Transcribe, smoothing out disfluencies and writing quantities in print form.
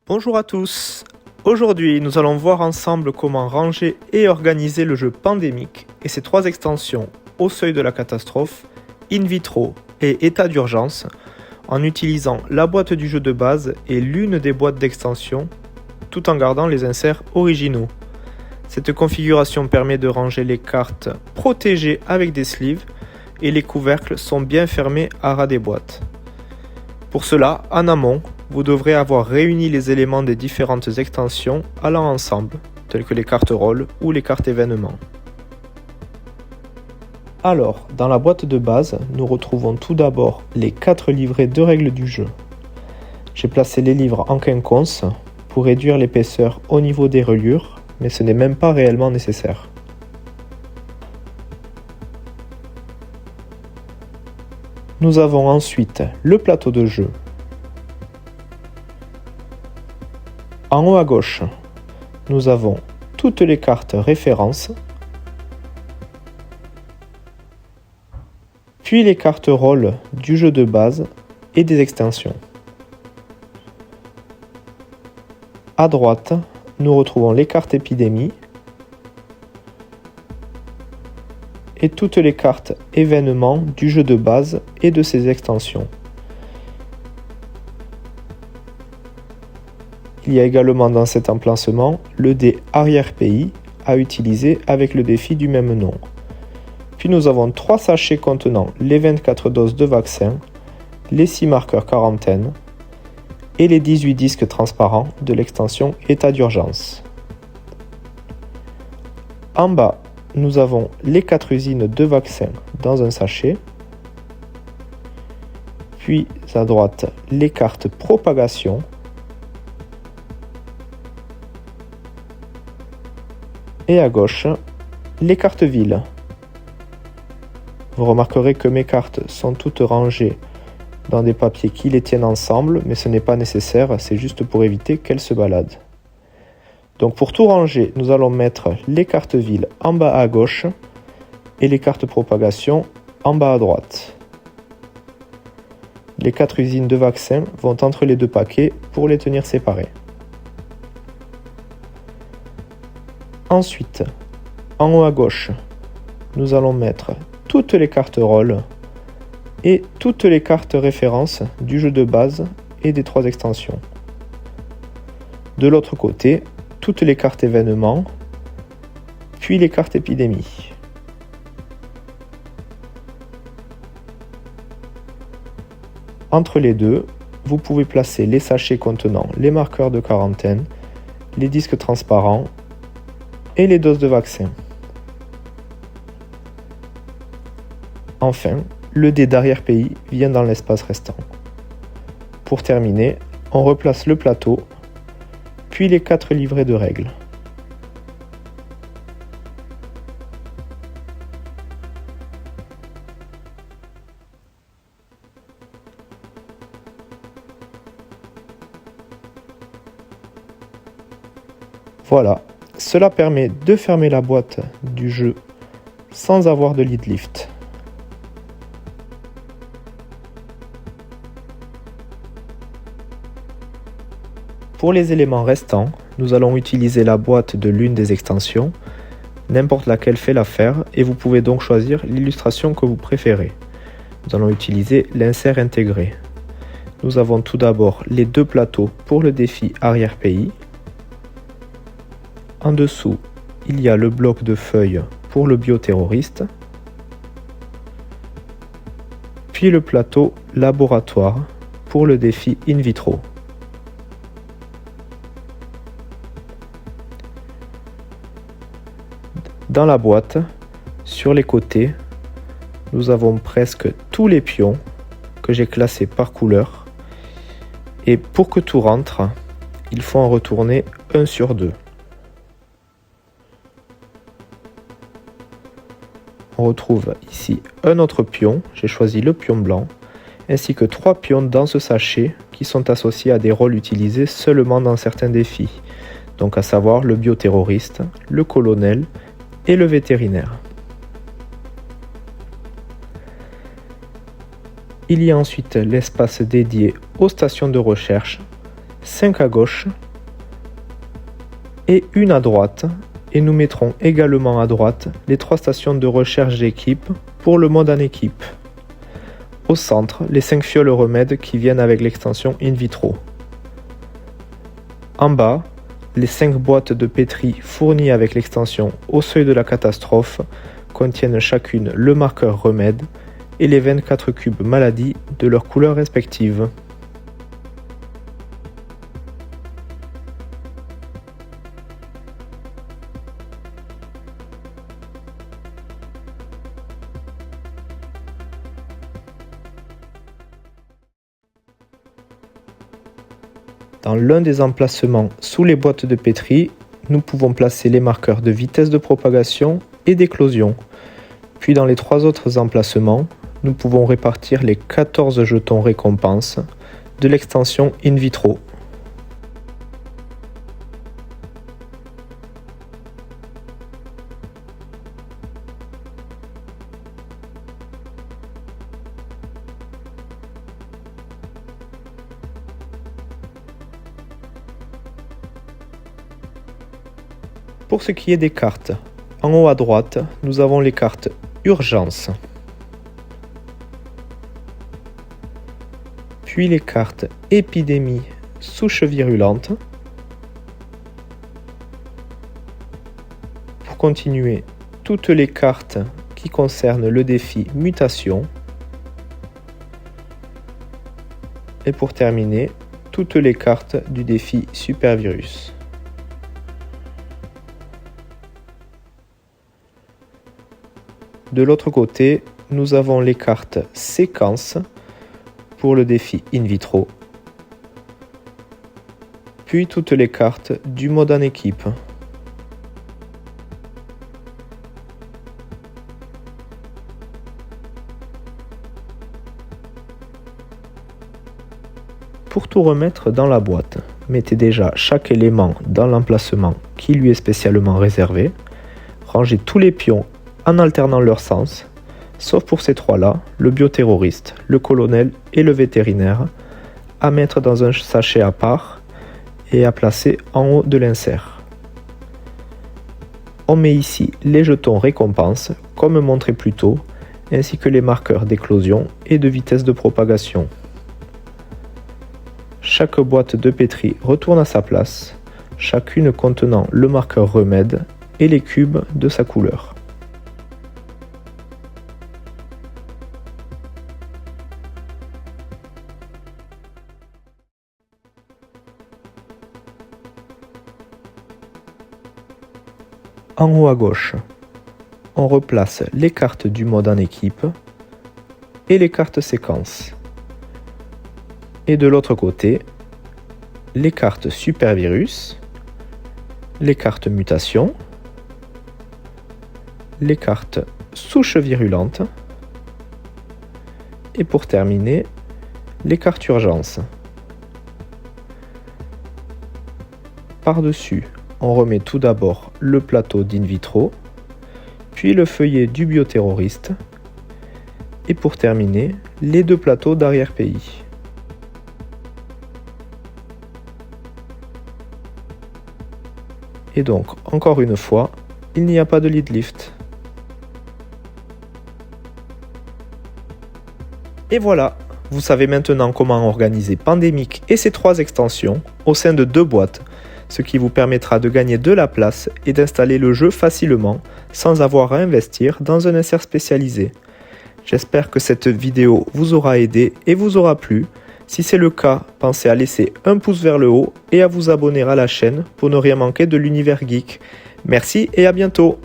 Bonjour à tous. Aujourd'hui, nous allons voir ensemble comment ranger et organiser le jeu Pandémique et ses 3 extensions Au seuil de la catastrophe, In vitro et État d'urgence en utilisant la boîte du jeu de base et l'une des boîtes d'extension tout en gardant les inserts originaux. Cette configuration permet de ranger les cartes protégées avec des sleeves et les couvercles sont bien fermés à ras des boîtes. Pour cela, en amont, vous devrez avoir réuni les éléments des différentes extensions allant ensemble, tels que les cartes rôles ou les cartes événements. Alors, dans la boîte de base, nous retrouvons tout d'abord les 4 livrets de règles du jeu. J'ai placé les livres en quinconce pour réduire l'épaisseur au niveau des reliures, mais ce n'est même pas réellement nécessaire. Nous avons ensuite le plateau de jeu. En haut à gauche, nous avons toutes les cartes références, puis les cartes rôles du jeu de base et des extensions. À droite, nous retrouvons les cartes épidémie et toutes les cartes événements du jeu de base et de ses extensions. Il y a également dans cet emplacement le dé arrière-pays à utiliser avec le défi du même nom. Puis nous avons 3 sachets contenant les 24 doses de vaccin, les 6 marqueurs quarantaine et les 18 disques transparents de l'extension État d'urgence. En bas, nous avons les 4 usines de vaccins dans un sachet. Puis à droite, les cartes propagation. Et à gauche, les cartes villes. Vous remarquerez que mes cartes sont toutes rangées dans des papiers qui les tiennent ensemble, mais ce n'est pas nécessaire, c'est juste pour éviter qu'elles se baladent. Donc pour tout ranger, nous allons mettre les cartes villes en bas à gauche et les cartes propagation en bas à droite. Les 4 usines de vaccins vont entre les 2 paquets pour les tenir séparés. Ensuite, en haut à gauche, nous allons mettre toutes les cartes rôles et toutes les cartes références du jeu de base et des 3 extensions. De l'autre côté, toutes les cartes événements, puis les cartes épidémie. Entre les deux, vous pouvez placer les sachets contenant les marqueurs de quarantaine, les disques transparents et les doses de vaccin. Enfin, le dé d'arrière-pays vient dans l'espace restant. Pour terminer, on replace le plateau, puis les 4 livrets de règles. Voilà, cela permet de fermer la boîte du jeu sans avoir de lead lift. Pour les éléments restants, nous allons utiliser la boîte de l'une des extensions, n'importe laquelle fait l'affaire, et vous pouvez donc choisir l'illustration que vous préférez. Nous allons utiliser l'insert intégré. Nous avons tout d'abord les 2 plateaux pour le défi arrière-pays. En dessous, il y a le bloc de feuilles pour le bioterroriste, puis le plateau laboratoire pour le défi in vitro. Dans la boîte, sur les côtés, nous avons presque tous les pions que j'ai classés par couleur. Et pour que tout rentre, il faut en retourner 1 sur 2. On retrouve ici un autre pion, j'ai choisi le pion blanc, ainsi que 3 pions dans ce sachet qui sont associés à des rôles utilisés seulement dans certains défis, donc à savoir le bioterroriste, le colonel et le vétérinaire. Il y a ensuite l'espace dédié aux stations de recherche, 5 à gauche et une à droite. Et nous mettrons également à droite les 3 stations de recherche d'équipe pour le mode en équipe. Au centre, les 5 fioles remèdes qui viennent avec l'extension in vitro. En bas, les 5 boîtes de pétri fournies avec l'extension au seuil de la catastrophe contiennent chacune le marqueur remède et les 24 cubes maladie de leurs couleurs respectives. Dans l'un des emplacements sous les boîtes de pétri, nous pouvons placer les marqueurs de vitesse de propagation et d'éclosion. Puis dans les 3 autres emplacements, nous pouvons répartir les 14 jetons récompenses de l'extension in vitro. Pour ce qui est des cartes, en haut à droite, nous avons les cartes Urgence, puis les cartes Épidémie, souche virulente. Pour continuer, toutes les cartes qui concernent le défi Mutation. Et pour terminer, toutes les cartes du défi Supervirus. De l'autre côté, nous avons les cartes Séquences pour le défi in vitro, puis toutes les cartes du mode en équipe. Pour tout remettre dans la boîte, mettez déjà chaque élément dans l'emplacement qui lui est spécialement réservé, rangez tous les pions en alternant leur sens, sauf pour ces 3-là, le bioterroriste, le colonel et le vétérinaire, à mettre dans un sachet à part et à placer en haut de l'insert. On met ici les jetons récompenses, comme montré plus tôt, ainsi que les marqueurs d'éclosion et de vitesse de propagation. Chaque boîte de pétri retourne à sa place, chacune contenant le marqueur remède et les cubes de sa couleur. En haut à gauche, on replace les cartes du mode en équipe et les cartes séquences. Et de l'autre côté, les cartes Supervirus, les cartes Mutation, les cartes Souche virulente et pour terminer, les cartes Urgence. Par-dessus, on remet tout d'abord le plateau d'in vitro, puis le feuillet du bioterroriste, et pour terminer, les 2 plateaux d'arrière-pays. Et donc, encore une fois, il n'y a pas de lead lift. Et voilà, vous savez maintenant comment organiser Pandémique et ses 3 extensions au sein de 2 boîtes, ce qui vous permettra de gagner de la place et d'installer le jeu facilement sans avoir à investir dans un insert spécialisé. J'espère que cette vidéo vous aura aidé et vous aura plu. Si c'est le cas, pensez à laisser un pouce vers le haut et à vous abonner à la chaîne pour ne rien manquer de l'univers geek. Merci et à bientôt.